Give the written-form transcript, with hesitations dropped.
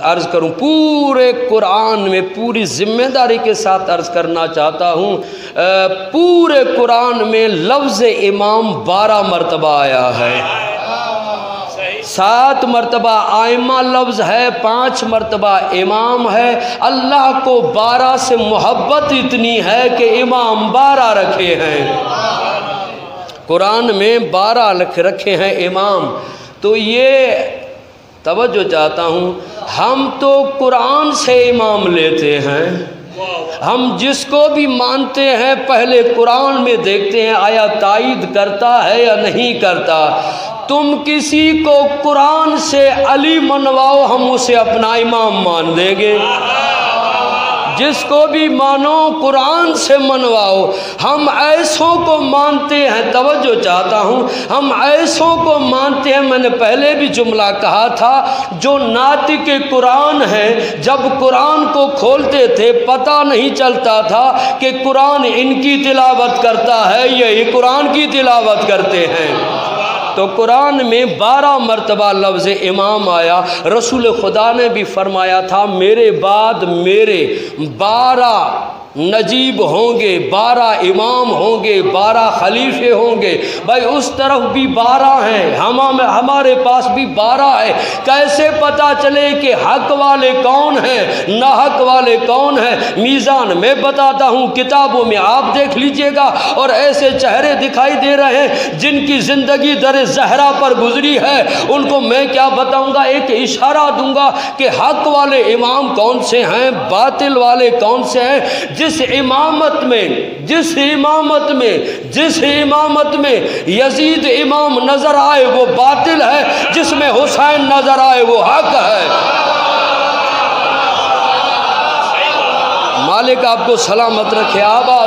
عرض کروں پورے قرآن میں پوری ذمہ داری کے ساتھ عرض کرنا چاہتا ہوں، پورے قرآن میں لفظ امام 12 مرتبہ آیا ہے، 7 مرتبہ آئمہ لفظ ہے، 5 مرتبہ امام ہے۔ اللہ کو 12 سے محبت اتنی ہے کہ امام 12 رکھے ہیں، قرآن میں 12 رکھے ہیں امام۔ تو یہ توجہ چاہتا ہوں، ہم تو قرآن سے امام لیتے ہیں، ہم جس کو بھی مانتے ہیں پہلے قرآن میں دیکھتے ہیں آیا تائید کرتا ہے یا نہیں کرتا۔ تم کسی کو قرآن سے علی منواؤ، ہم اسے اپنا امام مان دیں گے، جس کو بھی مانو قرآن سے منواؤ۔ ہم ایسوں کو مانتے ہیں، توجہ چاہتا ہوں، ہم ایسوں کو مانتے ہیں، میں نے پہلے بھی جملہ کہا تھا، جو ناطق قرآن ہیں جب قرآن کو کھولتے تھے پتہ نہیں چلتا تھا کہ قرآن ان کی تلاوت کرتا ہے یا یہ قرآن کی تلاوت کرتے ہیں۔ تو قرآن میں 12 مرتبہ لفظ امام آیا۔ رسول خدا نے بھی فرمایا تھا میرے بعد میرے 12 نجیب ہوں گے، 12 امام ہوں گے، 12 خلیفے ہوں گے۔ بھائی اس طرف بھی 12 ہیں، ہمارے پاس بھی 12 ہے۔ کیسے پتہ چلے کہ حق والے کون ہیں، ناحق والے کون ہیں؟ میزان میں بتاتا ہوں، کتابوں میں آپ دیکھ لیجئے گا، اور ایسے چہرے دکھائی دے رہے ہیں جن کی زندگی در زہرا پر گزری ہے، ان کو میں کیا بتاؤں گا؟ ایک اشارہ دوں گا کہ حق والے امام کون سے ہیں، باطل والے کون سے ہیں۔ جس امامت میں یزید امام نظر آئے وہ باطل ہے، جس میں حسین نظر آئے وہ حق ہے۔ مالک آپ کو سلامت رکھے۔ آباد